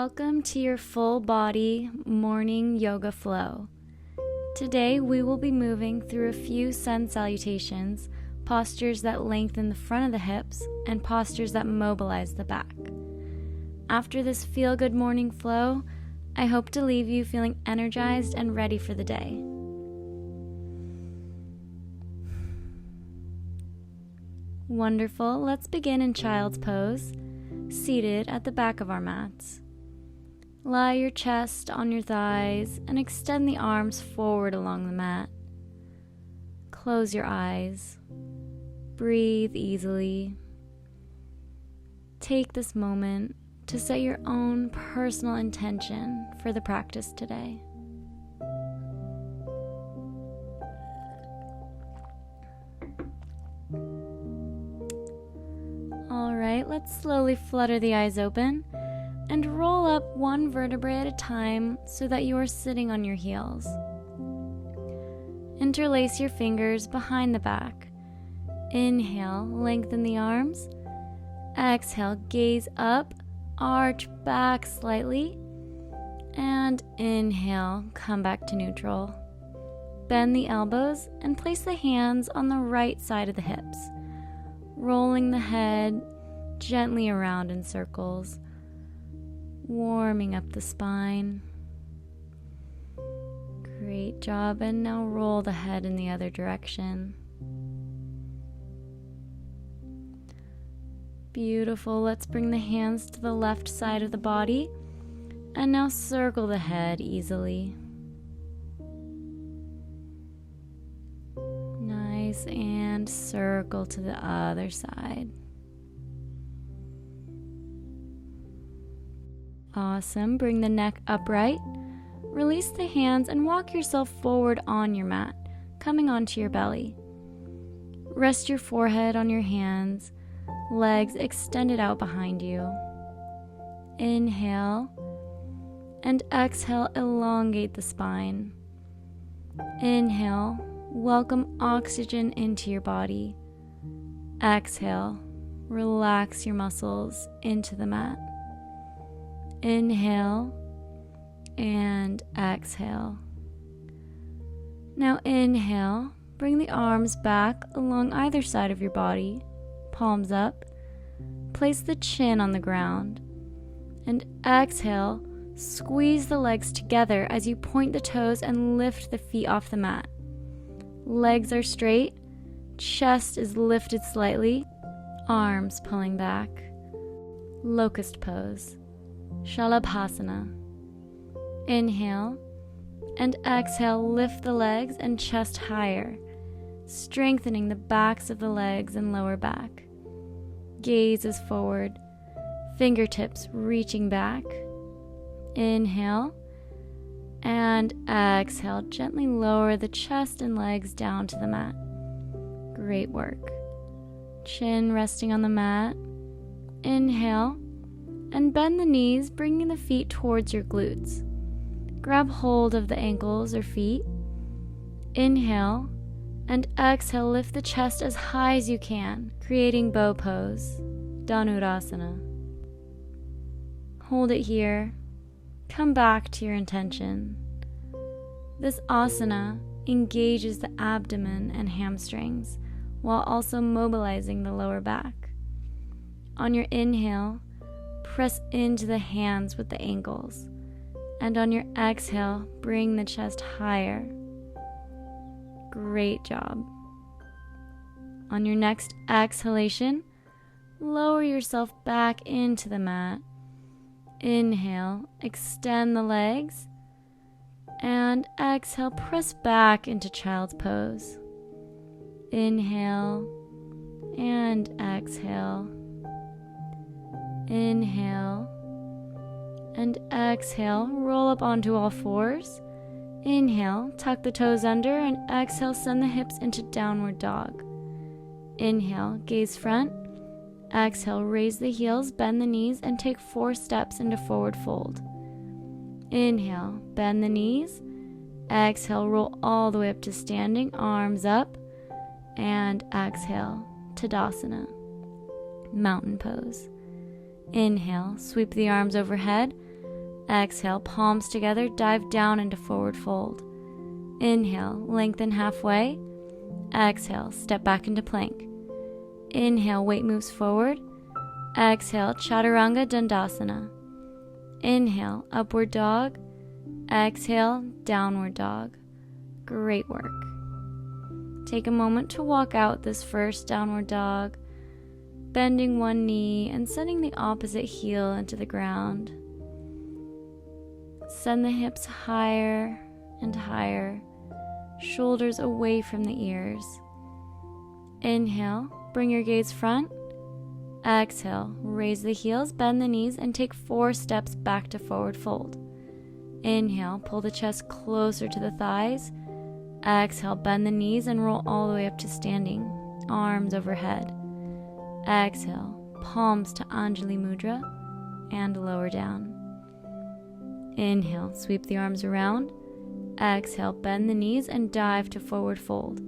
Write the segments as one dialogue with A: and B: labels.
A: Welcome to your full body morning yoga flow. Today we will be moving through a few sun salutations, postures that lengthen the front of the hips, and postures that mobilize the back. After this feel-good morning flow, I hope to leave you feeling energized and ready for the day. Wonderful. Let's begin in child's pose, seated at the back of our mats. Lie your chest on your thighs and extend the arms forward along the mat. Close your eyes. Breathe easily. Take this moment to set your own personal intention for the practice today. All right, let's slowly flutter the eyes open and roll up one vertebrae at a time so that you are sitting on your heels. Interlace your fingers behind the back. Inhale, lengthen the arms. Exhale, gaze up, arch back slightly. And inhale, come back to neutral. Bend the elbows and place the hands on the right side of the hips, rolling the head gently around in circles, warming up the spine. Great job. And now roll the head in the other direction. Beautiful. Let's bring the hands to the left side of the body and now circle the head easily. Nice. And circle to the other side. Awesome. Bring the neck upright. Release the hands and walk yourself forward on your mat, coming onto your belly. Rest your forehead on your hands, legs extended out behind you. Inhale and exhale, elongate the spine. Inhale, welcome oxygen into your body. Exhale, relax your muscles into the mat. Inhale and exhale. Now inhale, bring the arms back along either side of your body, palms up. Place the chin on the ground. And exhale, squeeze the legs together as you point the toes and lift the feet off the mat. Legs are straight, chest is lifted slightly, arms pulling back. Locust pose. Shalabhasana. Inhale and exhale, lift the legs and chest higher, strengthening the backs of the legs and lower back. Gaze is forward, fingertips reaching back. Inhale and exhale, gently lower the chest and legs down to the mat. Great work. Chin resting on the mat. Inhale and bend the knees, bringing the feet towards your glutes. Grab hold of the ankles or feet. Inhale and exhale, lift the chest as high as you can, creating bow pose, Dhanurasana. Hold it here. Come back to your intention. This asana engages the abdomen and hamstrings while also mobilizing the lower back. On your inhale, press into the hands with the ankles, and on your exhale, bring the chest higher. Great job. On your next exhalation, lower yourself back into the mat. Inhale, extend the legs, and exhale, press back into child's pose. Inhale and exhale. Inhale and exhale, roll up onto all fours. Inhale, tuck the toes under, and exhale, send the hips into downward dog. Inhale, gaze front. Exhale, raise the heels, bend the knees, and take 4 steps into forward fold. Inhale, bend the knees. Exhale, roll all the way up to standing, arms up. And exhale, Tadasana, mountain pose. Inhale, sweep the arms overhead. Exhale, palms together, dive down into forward fold. Inhale, lengthen halfway. Exhale, step back into plank. Inhale, weight moves forward. Exhale, Chaturanga Dandasana. Inhale, upward dog. Exhale, downward dog. Great work. Take a moment to walk out this first downward dog, bending one knee and sending the opposite heel into the ground. Send the hips higher and higher, shoulders away from the ears. Inhale, bring your gaze front. Exhale, raise the heels, bend the knees, and take 4 steps back to forward fold. Inhale, pull the chest closer to the thighs. Exhale, bend the knees and roll all the way up to standing, arms overhead. Exhale, palms to Anjali Mudra and lower down. Inhale, sweep the arms around. Exhale, bend the knees and dive to forward fold.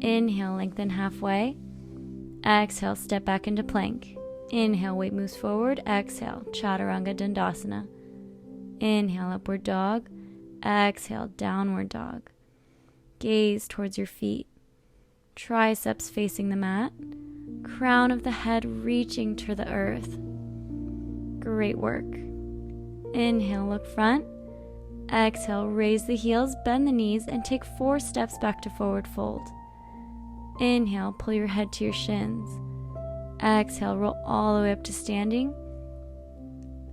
A: Inhale, lengthen halfway. Exhale, step back into plank. Inhale, weight moves forward. Exhale, Chaturanga Dandasana. Inhale, upward dog. Exhale, downward dog. Gaze towards your feet. Triceps facing the mat. Crown of the head reaching to the earth. Great work. Inhale, look front. Exhale, raise the heels, bend the knees, and take 4 steps back to forward fold. Inhale, pull your head to your shins. Exhale, roll all the way up to standing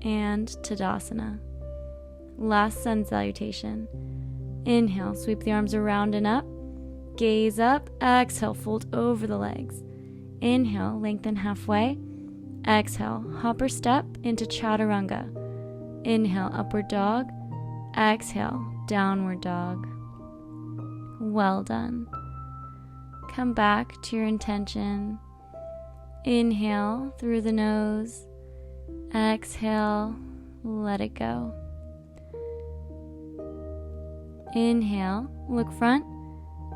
A: and Tadasana. Last sun salutation. Inhale, sweep the arms around and up. Gaze up. Exhale, fold over the legs. Inhale, lengthen halfway. Exhale, hopper step into Chaturanga. Inhale, upward dog. Exhale, downward dog. Well done. Come back to your intention. Inhale through the nose. Exhale, let it go. Inhale, look front.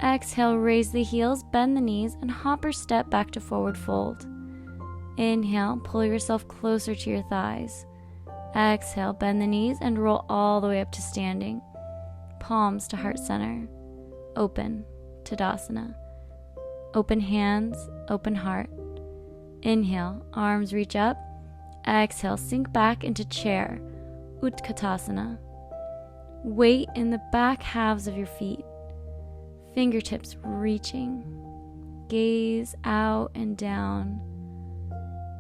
A: Exhale, raise the heels, bend the knees, and hopper step back to forward fold. Inhale, pull yourself closer to your thighs. Exhale, bend the knees and roll all the way up to standing. Palms to heart center. Open, Tadasana. Open hands, open heart. Inhale, arms reach up. Exhale, sink back into chair, Utkatasana. Weight in the back halves of your feet. Fingertips reaching. Gaze out and down.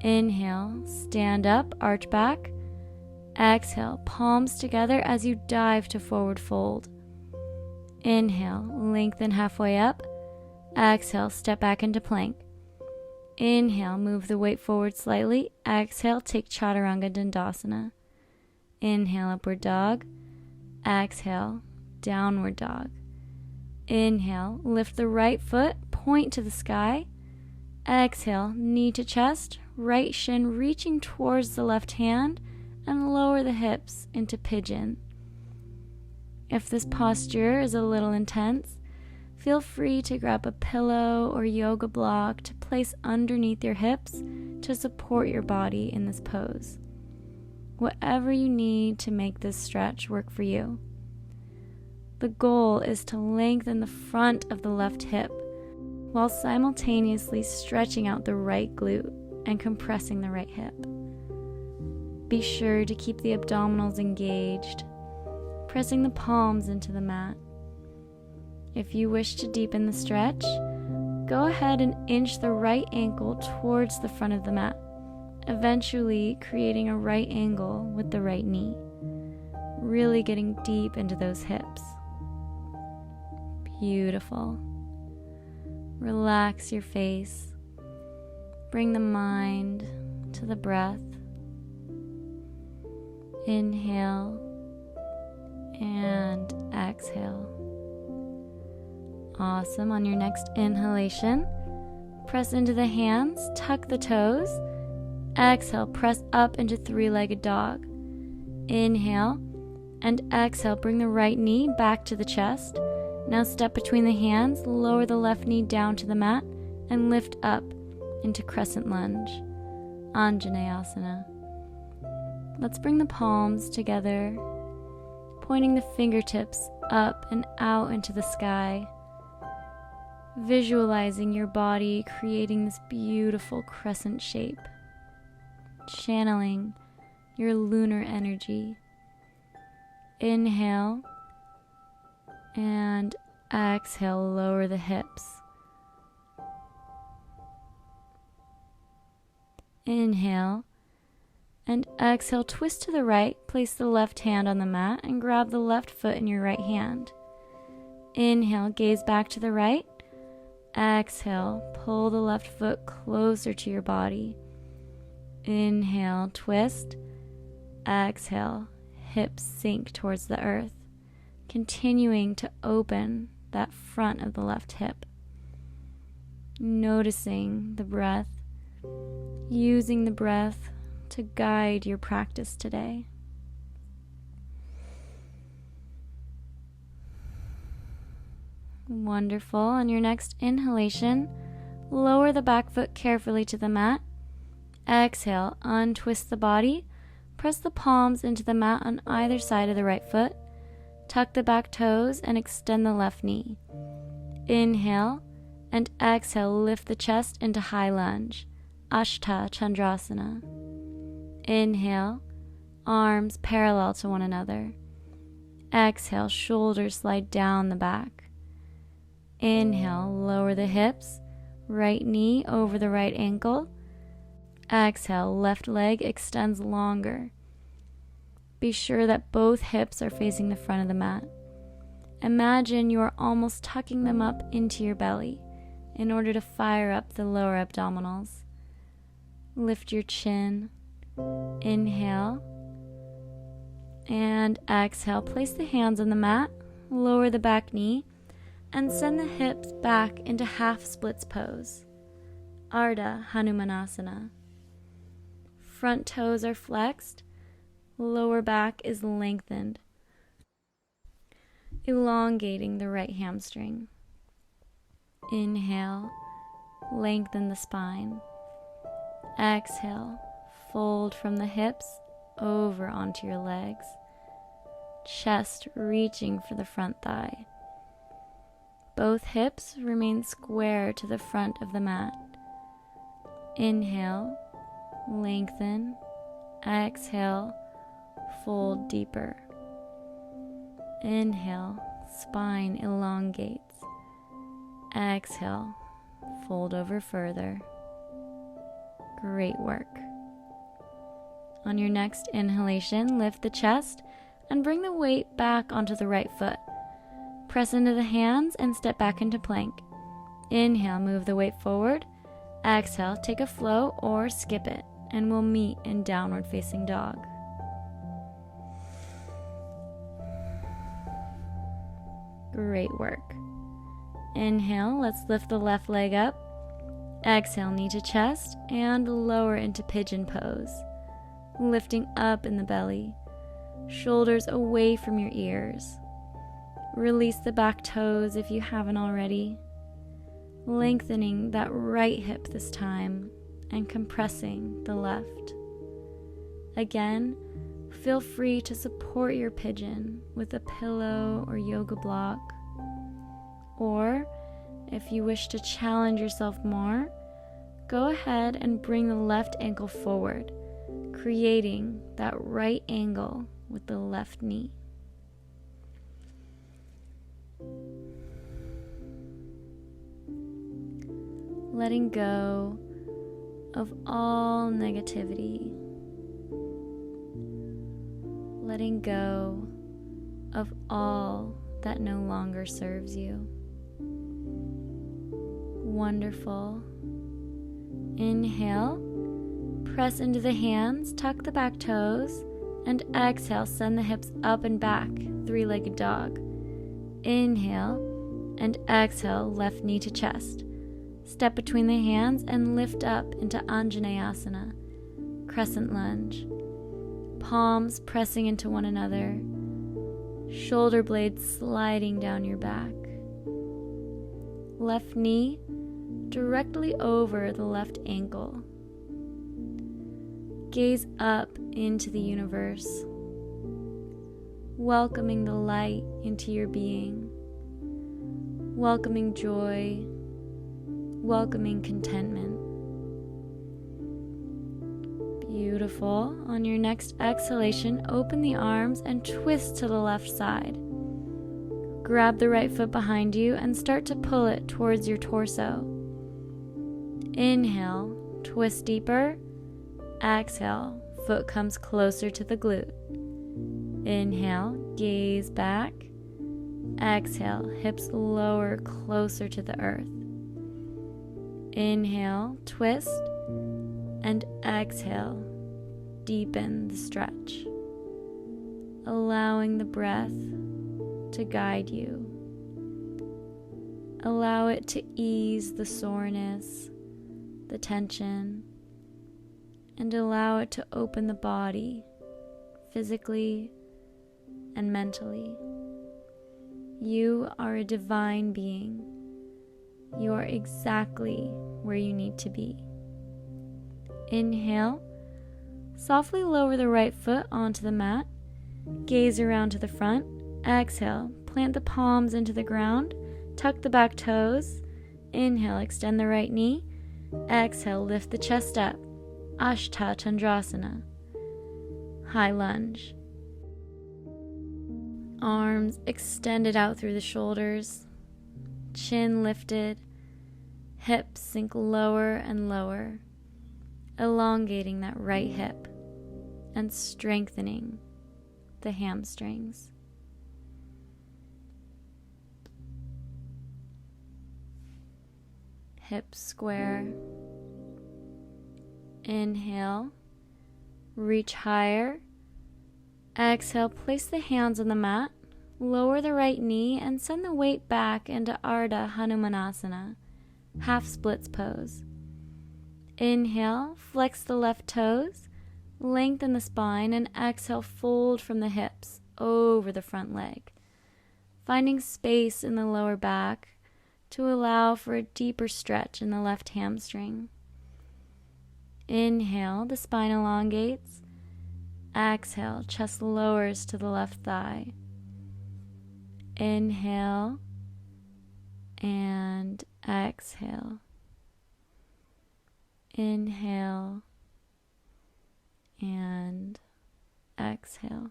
A: Inhale, stand up, arch back. Exhale, palms together as you dive to forward fold. Inhale, lengthen halfway up. Exhale, step back into plank. Inhale, move the weight forward slightly. Exhale, take Chaturanga Dandasana. Inhale, upward dog. Exhale, downward dog. Inhale, lift the right foot, point to the sky. Exhale, knee to chest, right shin reaching towards the left hand, and lower the hips into pigeon. If this posture is a little intense, feel free to grab a pillow or yoga block to place underneath your hips to support your body in this pose. Whatever you need to make this stretch work for you. The goal is to lengthen the front of the left hip while simultaneously stretching out the right glute and compressing the right hip. Be sure to keep the abdominals engaged, pressing the palms into the mat. If you wish to deepen the stretch, go ahead and inch the right ankle towards the front of the mat, eventually creating a right angle with the right knee, really getting deep into those hips. Beautiful. Relax your face. Bring the mind to the breath. Inhale and exhale. Awesome. On your next inhalation, press into the hands, tuck the toes. Exhale, press up into three-legged dog. Inhale and exhale, bring the right knee back to the chest. Now step between the hands, lower the left knee down to the mat, and lift up into Crescent Lunge, Anjaneyasana. let's bring the palms together, pointing the fingertips up and out into the sky, visualizing your body creating this beautiful crescent shape, channeling your lunar energy. Inhale and exhale, lower the hips. Inhale and exhale, twist to the right, place the left hand on the mat and grab the left foot in your right hand. Inhale, gaze back to the right. Exhale, pull the left foot closer to your body. Inhale, twist. Exhale, hips sink towards the earth, continuing to open that front of the left hip. Noticing the breath, using the breath to guide your practice today. Wonderful. On your next inhalation, lower the back foot carefully to the mat. Exhale, untwist the body. Press the palms into the mat on either side of the right foot. Tuck the back toes and extend the left knee. Inhale and exhale, lift the chest into high lunge, Ashta, Chandrasana. Inhale, arms parallel to one another. Exhale, shoulders slide down the back. Inhale, lower the hips, right knee over the right ankle. Exhale, left leg extends longer. Be sure that both hips are facing the front of the mat. Imagine you are almost tucking them up into your belly in order to fire up the lower abdominals. Lift your chin. Inhale. And exhale. Place the hands on the mat. Lower the back knee. And send the hips back into half splits pose. Ardha Hanumanasana. Front toes are flexed. Lower back is lengthened, elongating the right hamstring. Inhale, lengthen the spine. Exhale, fold from the hips over onto your legs. Chest reaching for the front thigh. Both hips remain square to the front of the mat. Inhale, lengthen. Exhale, fold deeper. Inhale, spine elongates. Exhale, fold over further. Great work. On your next inhalation, lift the chest and bring the weight back onto the right foot. Press into the hands and step back into plank. Inhale, move the weight forward. Exhale, take a flow or skip it, and we'll meet in downward facing dog. Great work. Inhale, let's lift the left leg up. Exhale, knee to chest and lower into pigeon pose. Lifting up in the belly, shoulders away from your ears. Release the back toes if you haven't already. Lengthening that right hip this time and compressing the left. Again, feel free to support your pigeon with a pillow or yoga block. Or, if you wish to challenge yourself more, go ahead and bring the left ankle forward, creating that right angle with the left knee. Letting go of all negativity. Letting go of all that no longer serves you. Wonderful. Inhale, press into the hands, tuck the back toes, and exhale, send the hips up and back, three-legged dog. Inhale, and exhale, left knee to chest. Step between the hands and lift up into Anjaneyasana, Crescent Lunge. Palms pressing into one another, shoulder blades sliding down your back. Left knee directly over the left ankle. gaze up into the universe, welcoming the light into your being, welcoming joy, welcoming contentment. Beautiful. On your next exhalation, open the arms and twist to the left side. Grab the right foot behind you and start to pull it towards your torso. Inhale, twist deeper. Exhale, foot comes closer to the glute. Inhale, gaze back. Exhale, hips lower closer to the earth. Inhale, twist. And exhale, deepen the stretch, allowing the breath to guide you. Allow it to ease the soreness, the tension, and allow it to open the body physically and mentally. You are a divine being. You are exactly where you need to be. Inhale, softly lower the right foot onto the mat, gaze around to the front. Exhale, plant the palms into the ground, tuck the back toes. Inhale, extend the right knee. Exhale, lift the chest up. Ashta, Chandrasana, high lunge. Arms extended out through the shoulders, chin lifted, hips sink lower and lower, elongating that right hip and strengthening the hamstrings. Hips square. Inhale, reach higher. Exhale, place the hands on the mat, lower the right knee, and send the weight back into Ardha Hanumanasana, half splits pose. Inhale, flex the left toes, lengthen the spine, and exhale, fold from the hips over the front leg, finding space in the lower back to allow for a deeper stretch in the left hamstring. Inhale, the spine elongates. Exhale, chest lowers to the left thigh. Inhale and exhale. Inhale and exhale.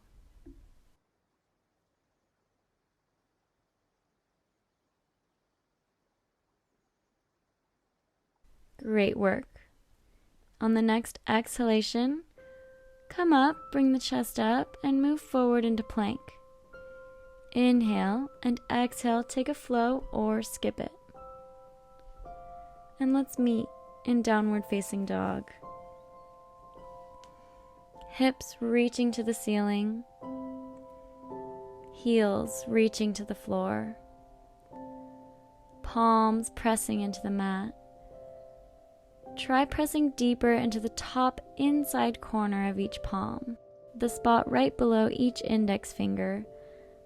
A: Great work. On the next exhalation, come up, bring the chest up, and move forward into plank. Inhale and exhale, take a flow or skip it. And let's meet in downward facing dog. Hips reaching to the ceiling, heels reaching to the floor, palms pressing into the mat. Try pressing deeper into the top inside corner of each palm, the spot right below each index finger,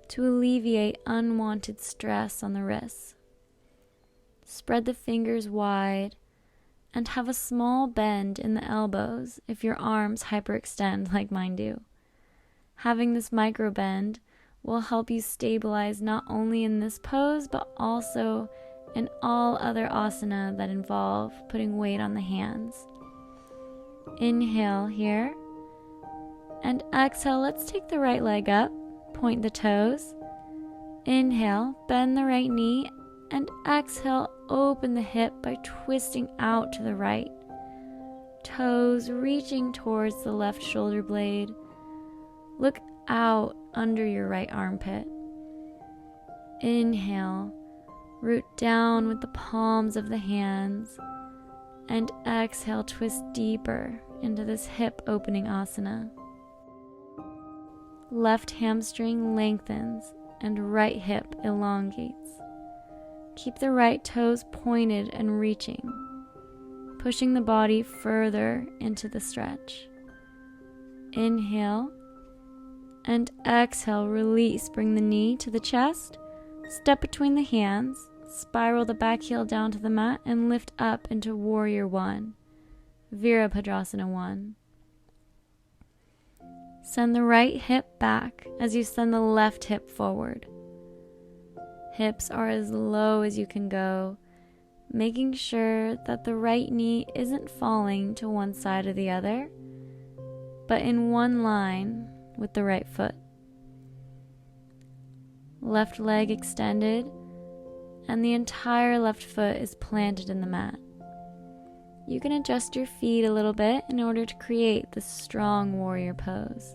A: to alleviate unwanted stress on the wrists. Spread the fingers wide and have a small bend in the elbows if your arms hyperextend like mine do. Having this micro bend will help you stabilize not only in this pose but also in all other asana that involve putting weight on the hands. Inhale here, and exhale, let's take the right leg up, point the toes. Inhale, bend the right knee, and exhale, open the hip by twisting out to the right. Toes reaching towards the left shoulder blade. Look out under your right armpit. Inhale, root down with the palms of the hands, and exhale, twist deeper into this hip opening asana. Left hamstring lengthens and right hip elongates. Keep the right toes pointed and reaching, pushing the body further into the stretch. Inhale and exhale, release, bring the knee to the chest. Step between the hands, spiral the back heel down to the mat, and lift up into Warrior 1, Virabhadrasana 1. Send the right hip back as you send the left hip forward. Hips are as low as you can go, making sure that the right knee isn't falling to one side or the other, but in one line with the right foot. Left leg extended, and the entire left foot is planted in the mat. You can adjust your feet a little bit in order to create this strong warrior pose.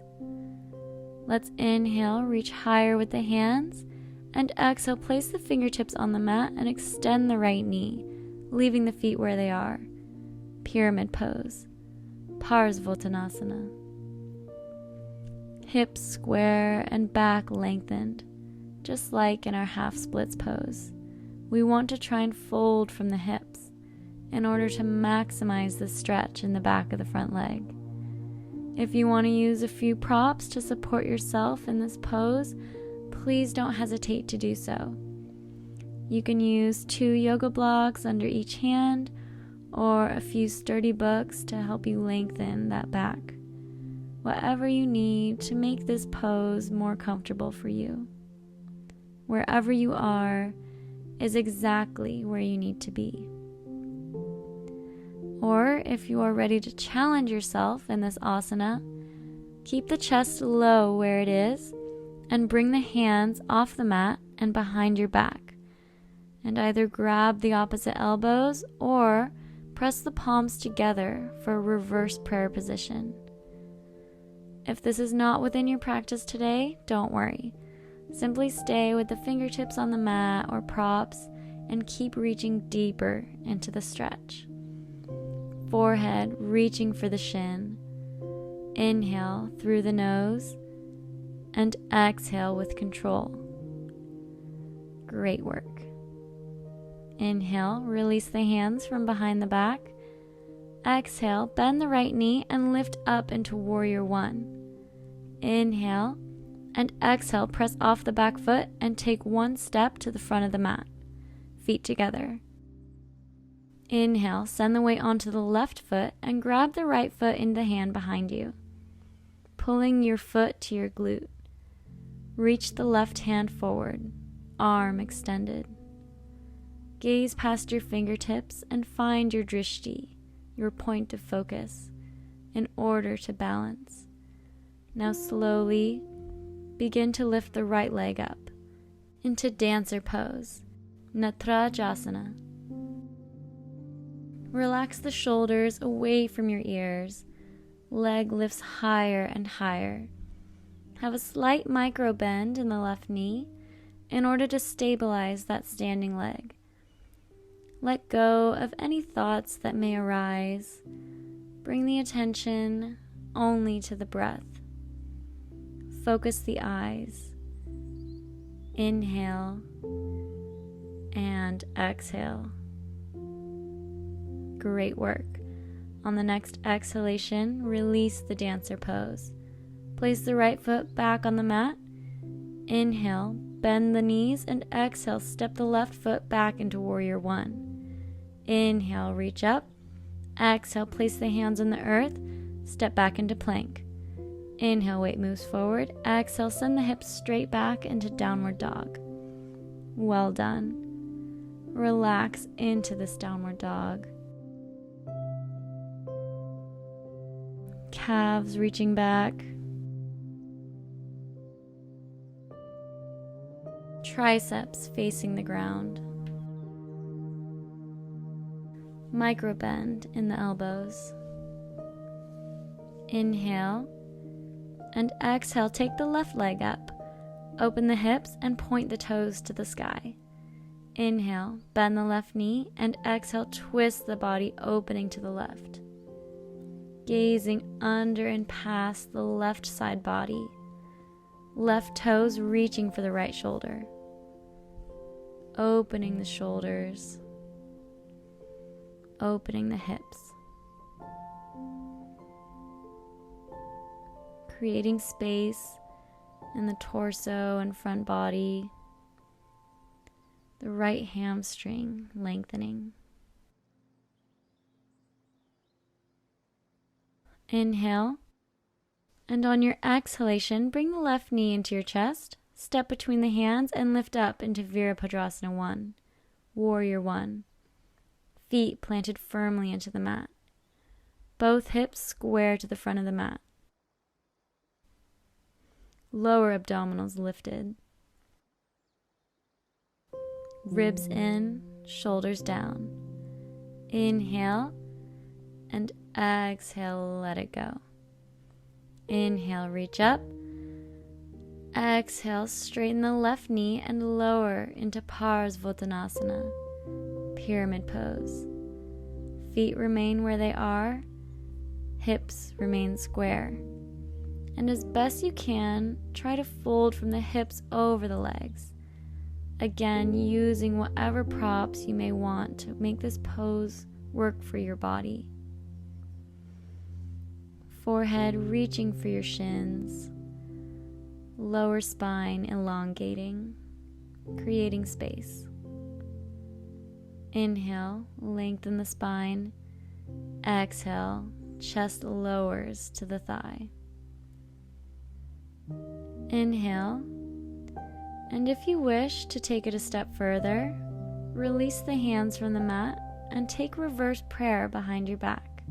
A: Let's inhale, reach higher with the hands, and exhale, place the fingertips on the mat and extend the right knee, leaving the feet where they are. Pyramid pose, Parsvottanasana. Hips square and back lengthened, just like in our half splits pose. We want to try and fold from the hips in order to maximize the stretch in the back of the front leg. If you want to use a few props to support yourself in this pose, please don't hesitate to do so. You can use 2 yoga blocks under each hand or a few sturdy books to help you lengthen that back. Whatever you need to make this pose more comfortable for you. Wherever you are is exactly where you need to be. Or if you are ready to challenge yourself in this asana, keep the chest low where it is and bring the hands off the mat and behind your back, and either grab the opposite elbows or press the palms together for a reverse prayer position. If this is not within your practice today, don't worry. Simply stay with the fingertips on the mat or props and keep reaching deeper into the stretch. Forehead reaching for the shin. Inhale through the nose and exhale with control. Great work. Inhale, release the hands from behind the back. Exhale, bend the right knee and lift up into Warrior One. Inhale and exhale, press off the back foot and take one step to the front of the mat. Feet together. Inhale, send the weight onto the left foot and grab the right foot in the hand behind you, pulling your foot to your glute. Reach the left hand forward, arm extended. Gaze past your fingertips and find your drishti, your point of focus, in order to balance. Now slowly begin to lift the right leg up into dancer pose, Natrajasana. Relax the shoulders away from your ears. Leg lifts higher and higher. Have a slight micro bend in the left knee in order to stabilize that standing leg. Let go of any thoughts that may arise. Bring the attention only to the breath. Focus the eyes. Inhale and exhale. Great work. On the next exhalation, release the dancer pose. Place the right foot back on the mat. Inhale, bend the knees, and exhale, step the left foot back into Warrior One. Inhale, reach up. Exhale, place the hands on the earth. Step back into plank. Inhale, weight moves forward. Exhale, send the hips straight back into downward dog. Well done. Relax into this downward dog. Calves reaching back. Triceps facing the ground. Micro bend in the elbows. Inhale and exhale, take the left leg up. Open the hips and point the toes to the sky. Inhale, bend the left knee, and exhale, twist the body, opening to the left. Gazing under and past the left side body. Left toes reaching for the right shoulder. Opening the shoulders. Opening the hips. Creating space in the torso and front body. The right hamstring lengthening. Inhale And on your exhalation, bring the left knee into your chest, step between the hands, and lift up into Virabhadrasana 1, Warrior 1. Feet planted firmly into the mat. Both hips square to the front of the mat. Lower abdominals lifted. Ribs in, shoulders down. Inhale and exhale, let it go. Inhale, reach up. Exhale, straighten the left knee and lower into Parsvottanasana, pyramid pose. Feet remain where they are. Hips remain square. And as best you can, try to fold from the hips over the legs. Again, using whatever props you may want to make this pose work for your body. Forehead reaching for your shins. Lower spine elongating, creating space. Inhale, lengthen the spine. Exhale, chest lowers to the thigh. Inhale, and if you wish to take it a step further, release the hands from the mat and take reverse prayer behind your back.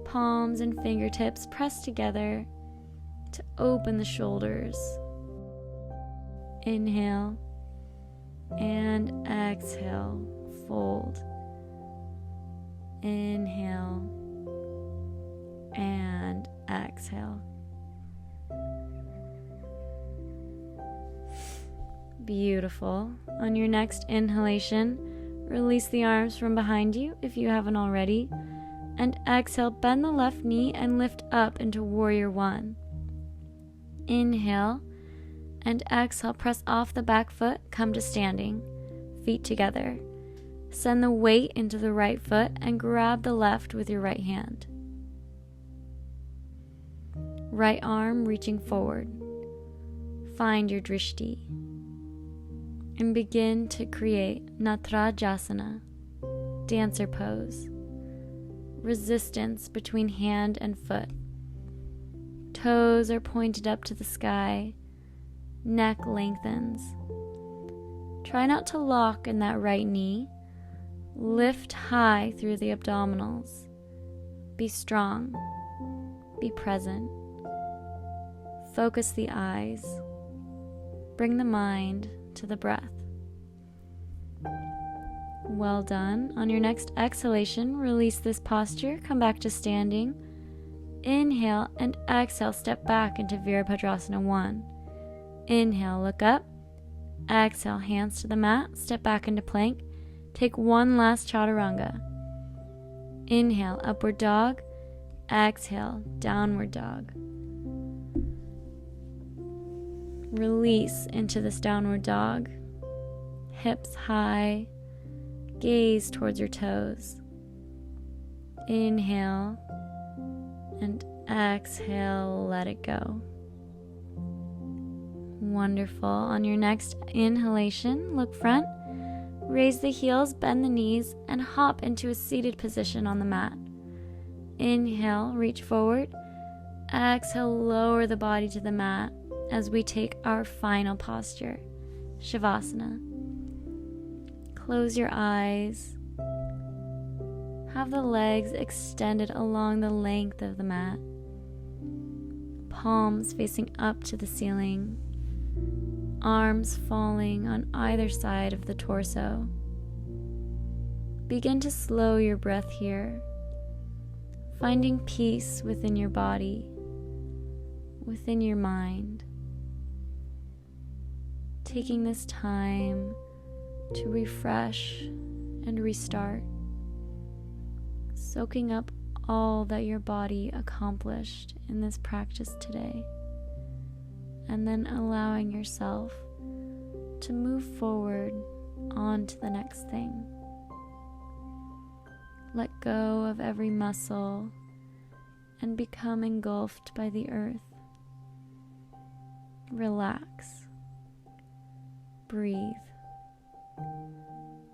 A: Palms and fingertips press together to open the shoulders. Inhale and exhale, fold. Inhale and exhale. Beautiful. On your next inhalation, release the arms from behind you if you haven't already, and exhale, bend the left knee and lift up into Warrior 1. Inhale and exhale, press off the back foot, come to standing, feet together. Send the weight into the right foot and grab the left with your right hand. Right arm reaching forward. Find your drishti and begin to create Natrajasana, dancer pose. Resistance between hand and foot. Toes are pointed up to the sky. Neck lengthens. Try not to lock in that right knee. Lift high through the abdominals. Be strong. Be present. Focus the eyes. Bring the mind to the breath. Well done. On your next exhalation, release this posture. Come back to standing. Inhale and exhale, step back into Virabhadrasana 1. Inhale, look up. Exhale, hands to the mat, step back into plank. Take one last chaturanga. Inhale, upward dog. Exhale, downward dog. Release into this downward dog. Hips high. Gaze towards your toes. Inhale and exhale, let it go. Wonderful. On your next inhalation, look front. Raise the heels, bend the knees, and hop into a seated position on the mat. Inhale, reach forward. Exhale, lower the body to the mat as we take our final posture, Savasana. Close your eyes. Have the legs extended along the length of the mat. Palms facing up to the ceiling. Arms falling on either side of the torso. Begin to slow your breath here, finding peace within your body, within your mind. Taking this time to refresh and restart, soaking up all that your body accomplished in this practice today, and then allowing yourself to move forward on to the next thing. Let go of every muscle and become engulfed by the earth. Relax. Breathe.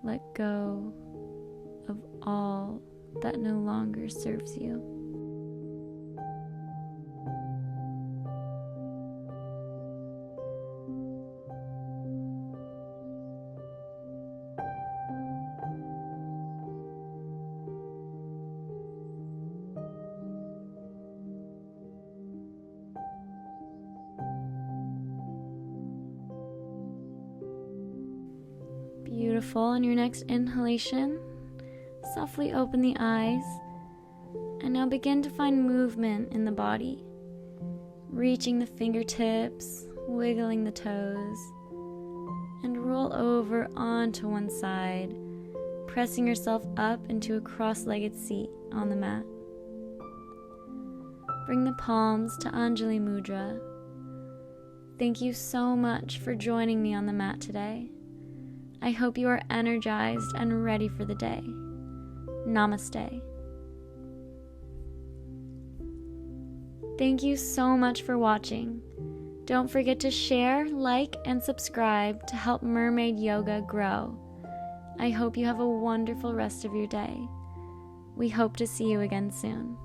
A: Let go of all that no longer serves you. Beautiful. On your next inhalation, softly open the eyes and now begin to find movement in the body, reaching the fingertips, wiggling the toes, and roll over onto one side, pressing yourself up into a cross-legged seat on the mat. Bring the palms to Anjali Mudra. Thank you so much for joining me on the mat today. I hope you are energized and ready for the day. Namaste. Thank you so much for watching. Don't forget to share, like, and subscribe to help Mermaid Yoga grow. I hope you have a wonderful rest of your day. We hope to see you again soon.